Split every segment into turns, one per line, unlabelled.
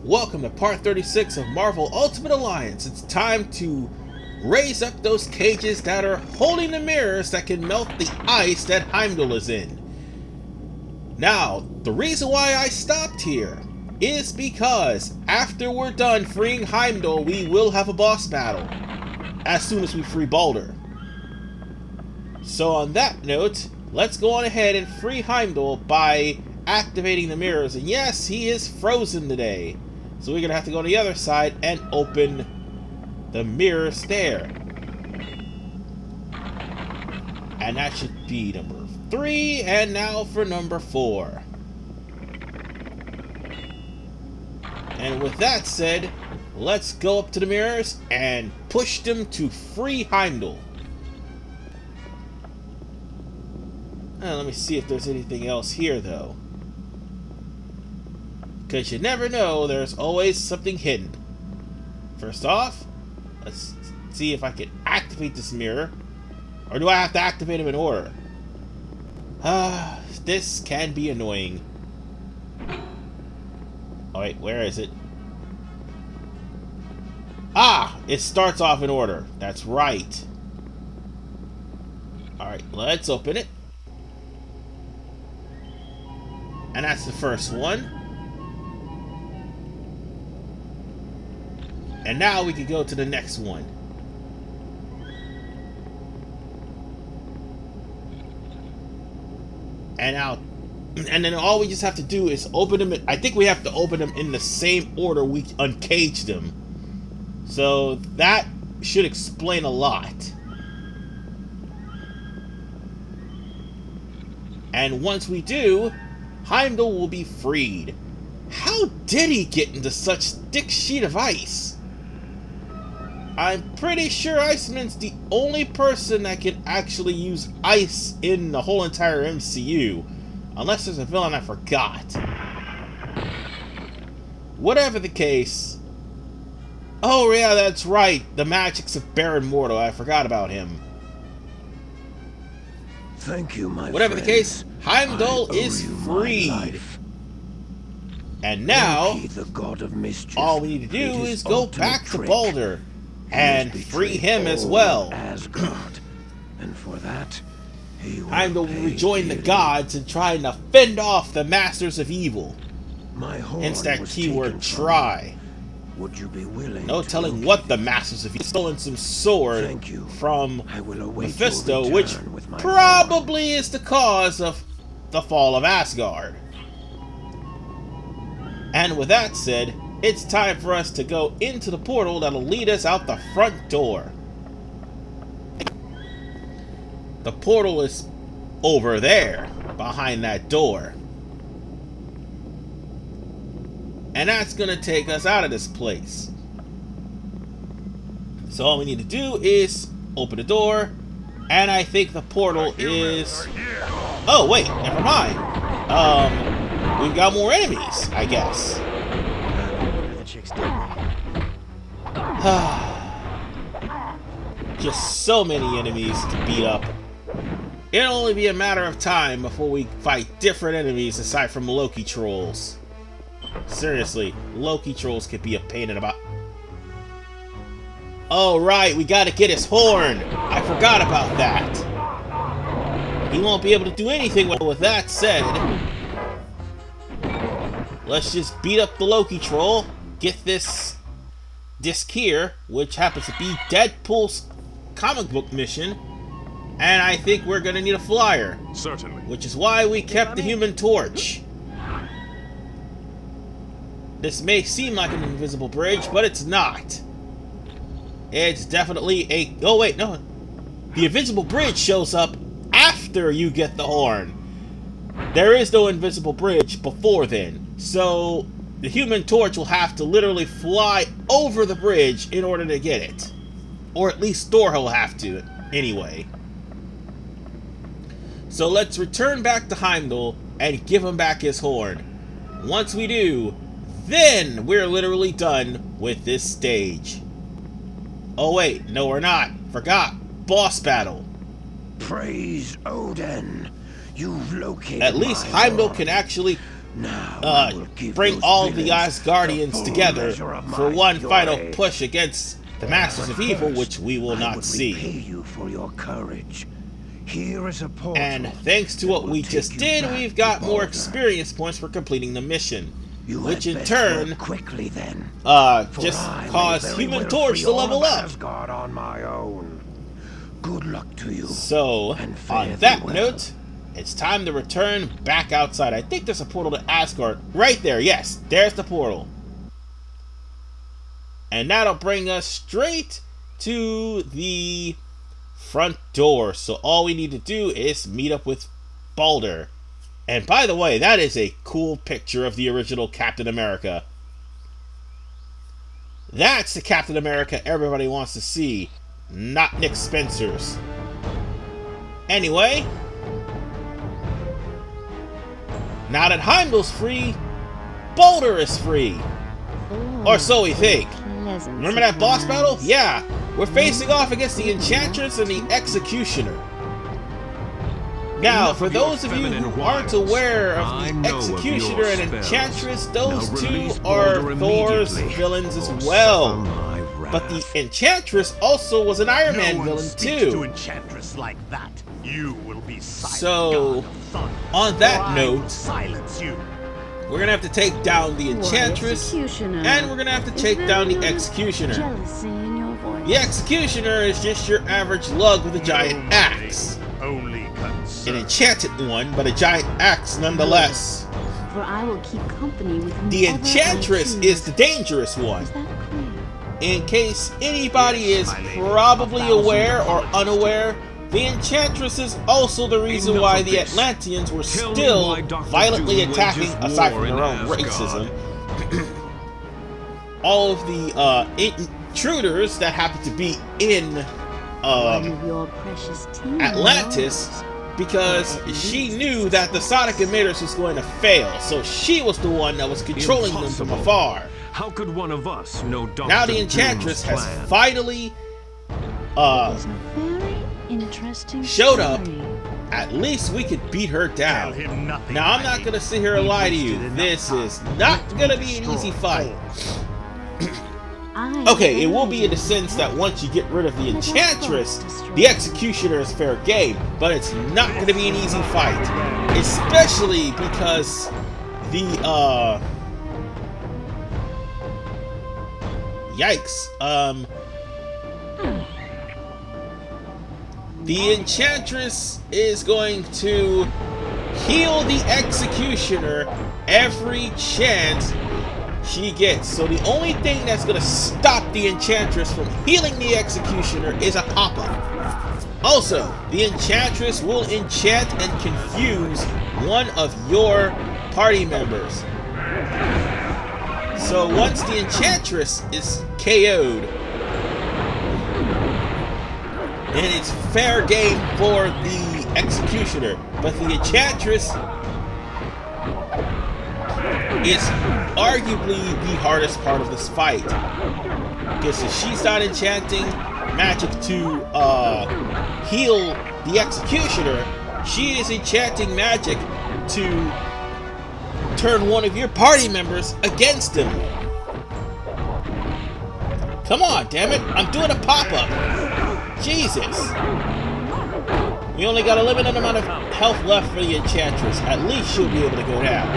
Welcome to part 36 of Marvel Ultimate Alliance. It's time to raise up those cages that are holding the mirrors that can melt the ice that Heimdall is in. Now, the reason why I stopped here is because after we're done freeing Heimdall, we will have a boss battle as soon as we free Baldur. So on that note, let's go on ahead and free Heimdall by activating the mirrors. And yes, he is frozen today. So we're going to have to go to the other side and open the mirrors there. And that should be number 3. And now for number 4. And with that said, let's go up to the mirrors and push them to free Heimdall. Let me see if there's anything else here, though. Because you never know, there's always something hidden. First off, let's see if I can activate this mirror. Or do I have to activate them in order? This can be annoying. Oh wait, where is it? Ah! It starts off in order. That's right. Alright, let's open it. And that's the first one. And now we can go to the next one. And then all we just have to do is open them. I think we have to open them in the same order we uncage them. So that should explain a lot. And once we do, Heimdall will be freed. How did he get into such thick sheet of ice? I'm pretty sure Iceman's the only person that can actually use ice in the whole entire MCU. Unless there's a villain I forgot. Whatever the case. Oh yeah, that's right. The magics of Baron Mordo. I forgot about him.
Thank you, my
Whatever
friend.
the case, Heimdall is freed. And now,
the god of mischief,
all we need to do is go back to Baldur and free him as well.
Asgard. And for that,
Heimdall will rejoin the gods and try to fend off the masters of evil. Hence that keyword try.
Would you be willing?
No telling what the masters of evil stolen some sword from Mephisto, which probably is the cause of the fall of Asgard. And with that said, it's time for us to go into the portal that'll lead us out the front door. The portal is over there, behind that door. And that's going to take us out of this place. So all we need to do is open the door. And I think the portal is... Oh, wait, never mind. We've got more enemies, I guess. Just so many enemies to beat up. It'll only be a matter of time before we fight different enemies aside from Loki trolls. Seriously, Loki trolls could be a pain in the butt. Oh right, we gotta get his horn! I forgot about that. He won't be able to do anything with that said. Let's just beat up the Loki troll, get this disc here, which happens to be Deadpool's comic book mission, and I think we're gonna need a flyer.
Certainly.
Which is why we kept the Human Torch. This may seem like an invisible bridge, but it's not. It's definitely a... Oh wait, no. The invisible bridge shows up after you get the horn. There is no invisible bridge before then. So the Human Torch will have to literally fly over the bridge in order to get it. Or at least Thor will have to, anyway. So let's return back to Heimdall and give him back his horn. Once we do, then we're literally done with this stage. Oh wait, no we're not. Forgot. Boss battle.
Praise Odin. You've located
At least
my
Heimdall
horn.
can actually
Now I will give
bring
those
all the
villains
Asgardians
the full
together
measure of
for
my
one final
fury.
push against the Masters of Evil, which we will
I
not
would
see.
repay you for your courage. Here is a portal.
And thanks to
that
what
will
we
take
just
you
did,
back
we've
to
got more
Baldur.
experience points for completing the mission.
You
Which
had
in
best
turn,
work quickly then.
just
For I may
caused
very
Human
well
Torch
free
to
all
level
of
up.
Asgard on my own. Good luck to you.
So,
and fare
on
thee
that
well.
note, it's time to return back outside. I think there's a portal to Asgard right there. Yes, there's the portal. And that'll bring us straight to the front door. So all we need to do is meet up with Baldur. And by the way, that is a cool picture of the original Captain America. That's the Captain America everybody wants to see, not Nick Spencer's. Anyway, now that Heimdall's free, Baldur is free. Or so we think. Remember that boss battle? Yeah, we're facing off against the Enchantress and the Executioner. Now, for those of you who aren't aware of the Executioner and Enchantress, those two are Thor's villains as well. But the Enchantress also was an Iron Man villain too.
To Enchantress like that, you will be silent.
So, on that note,
silence you.
we're gonna have to take down the Enchantress, and we're gonna have to take down the Executioner.
Jealousy in your voice.
The Executioner is just your average lug with a giant axe.
Only concern.
An enchanted one, but a giant axe nonetheless.
For I will keep company with
The
whomever I
Enchantress
choose.
is the dangerous one.
Is that clear?
In case anybody
Yes,
is
my lady.
probably
1,000
aware or
apologies.
unaware, the Enchantress is also the reason
Enough
why
of
the
this.
Atlanteans were
Tell me
still
why Dr.
violently
Doom
attacking,
wages
aside
war
from
in
their own
Asgard.
racism. All of the intruders that happen to be in
One of your precious team
Atlantis,
knows.
because she knew that the sonic emitters was going to fail, so she was the one that was controlling them from
Impossible.
afar.
How could one of us know Dr.
Now the
Doom's
Enchantress has
plan?
finally
There's a very interesting
showed up.
story.
At least we could beat her
Tell
down.
him nothing.
Now I'm not gonna sit here and lie to you. This is not gonna be an easy fight. Okay, it will be in the sense that once you get rid of the Enchantress, the Executioner is fair game, but it's not gonna be an easy fight. Especially because the yikes. The Enchantress is going to heal the Executioner every chance she gets. So the only thing that's going to stop the Enchantress from healing the Executioner is a pop-up. Also, the Enchantress will enchant and confuse one of your party members. So once the Enchantress is KO'd, then it's fair game for the Executioner. But the Enchantress is arguably the hardest part of this fight. Because if she's not enchanting magic to heal the Executioner, she is enchanting magic to turn one of your party members against him. Come on, damn it. I'm doing a pop-up. Jesus. We only got a limited amount of health left for the Enchantress. At least she'll be able to go down.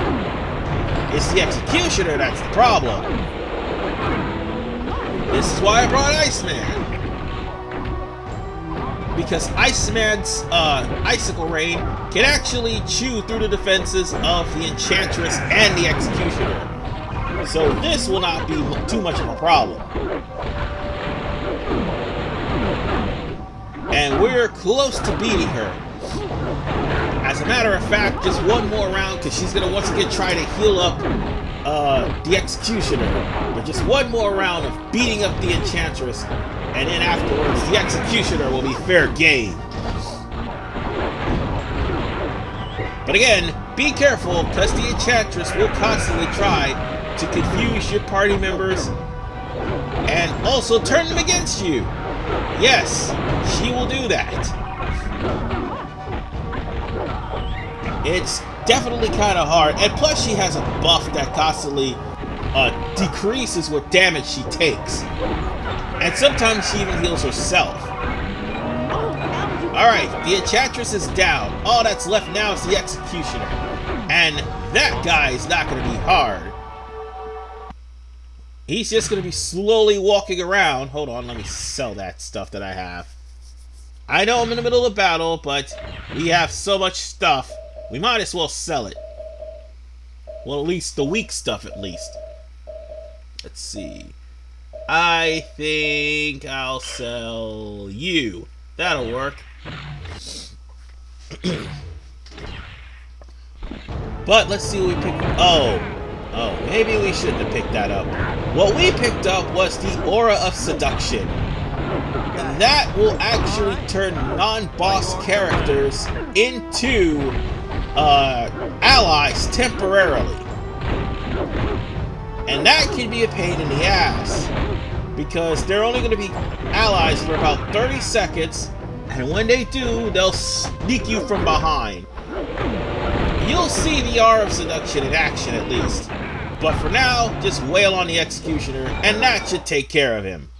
It's the Executioner that's the problem. This is why I brought Iceman. Because Iceman's Icicle Rain can actually chew through the defenses of the Enchantress and the Executioner. So this will not be too much of a problem. And we're close to beating her. As a matter of fact, just one more round, because she's going to once again try to heal up the Executioner. But just one more round of beating up the Enchantress, and then afterwards, the Executioner will be fair game. But again, be careful, because the Enchantress will constantly try to confuse your party members and also turn them against you. Yes, she will do that. It's definitely kind of hard. And plus she has a buff that constantly decreases what damage she takes. And sometimes she even heals herself. Alright, the Enchantress is down. All that's left now is the Executioner. And that guy is not going to be hard. He's just going to be slowly walking around. Hold on, let me sell that stuff that I have. I know I'm in the middle of battle, but we have so much stuff. We might as well sell it. Well, at least the weak stuff, at least. Let's see. I think I'll sell you. That'll work. But let's see what we picked. Oh, maybe we shouldn't have picked that up. What we picked up was the Aura of Seduction. And that will actually turn non-boss characters into allies temporarily. And that can be a pain in the ass, because they're only going to be allies for about 30 seconds, and when they do, they'll sneak you from behind. You'll see the Aura of Seduction in action at least, but for now, just wail on the Executioner, and that should take care of him.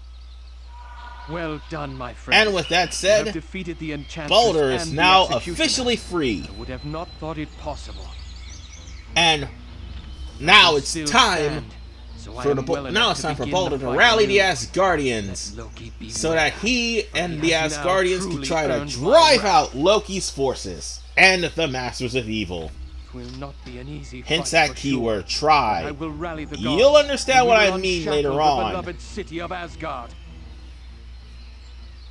Well done, my friend.
And with that said,
You have defeated the Enchantress
Baldur is
and the
now
Executioner.
officially free.
I would have not thought it possible.
And now it's
Still
time
stand, so I
for
am well
now
enough
it's time
to
for
begin
Baldur
the
to
fight
rally the
anew.
Asgardians,
Let Loki be
so that
well,
he
for
and
he
the
has now
Asgardians can
truly
try to
earned my
drive
wrath.
out Loki's forces and the Masters of Evil.
It will not be an easy
Hence
fight
that
for
keyword,
sure.
try.
I will rally the
You'll
gods,
understand
and
what
we
I
will
mean
unshackle
later
the
on.
beloved city of Asgard.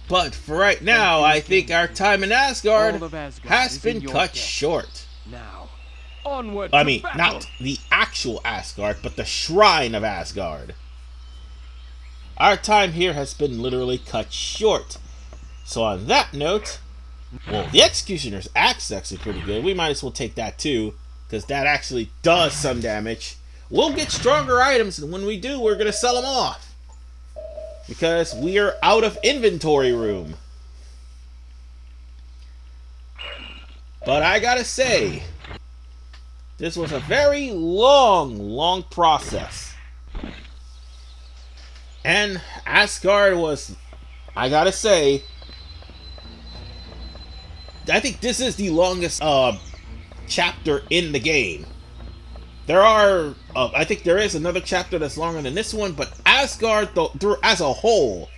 But for right now, I think our time in Asgard
All of Asgard
has
is in
been
your
cut
debt.
short.
Now, onward
I
to
mean,
battle.
not the actual Asgard, but the Shrine of Asgard. Our time here has been literally cut short. So on that note, well, the Executioner's axe is actually pretty good. We might as well take that too, because that actually does some damage. We'll get stronger items, and when we do, we're going to sell them off, because we are out of inventory room. But I gotta say, this was a very long process. And Asgard was, I gotta say, I think this is the longest chapter in the game. There are, I think there is another chapter that's longer than this one, but Asgard, though, as a whole,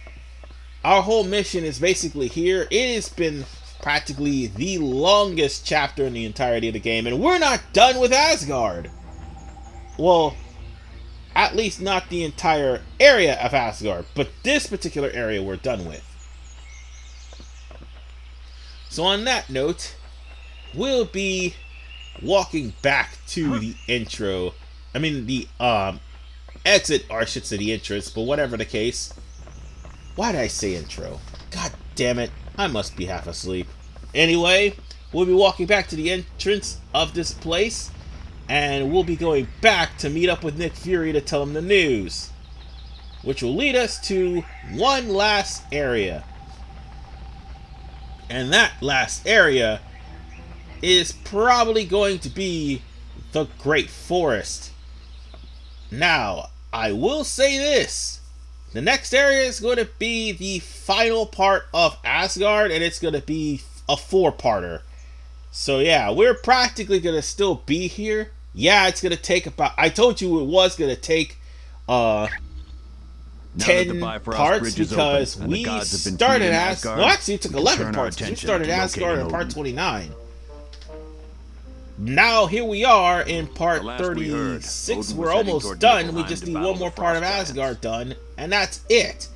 our whole mission is basically here. It has been practically the longest chapter in the entirety of the game, and we're not done with Asgard. Well, at least not the entire area of Asgard, but this particular area we're done with. So on that note, we'll be walking back to the intro. I mean, the exit, or I should say the entrance, but whatever the case. Why did I say intro? God damn it, I must be half asleep. Anyway, we'll be walking back to the entrance of this place, and we'll be going back to meet up with Nick Fury to tell him the news, which will lead us to one last area. And that last area is probably going to be the Great Forest. Now, I will say this. The next area is going to be the final part of Asgard, and it's going to be a 4-parter. So yeah, we're practically going to still be here. Yeah, it's going to take about, I told you it was going to take 10 parts, because we started Asgard. Well, actually it took 11 parts. We started Asgard in part 29. Now here we are in part 36. We're almost done. We just need one more part of Asgard done, and that's it.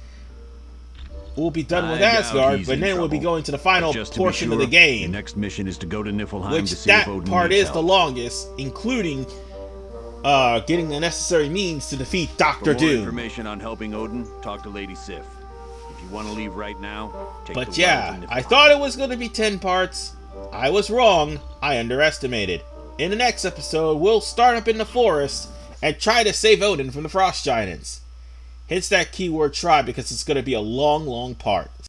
We'll be done with Asgard, but then we'll be going to the final portion of the game.
The next mission is to go to Niflheim
which
to see if Odin
that part
needs
is
help.
the longest, including getting the necessary means to defeat
For
Doctor
more
Doom.
information on helping Odin, talk to Lady Sif. If you want to leave right now, take
But
the
yeah,
well to
I
Niflheim.
thought it was going to be 10 parts. I was wrong. I underestimated. In the next episode, we'll start up in the forest and try to save Odin from the Frost Giants. Hence that keyword try, because it's going to be a long part.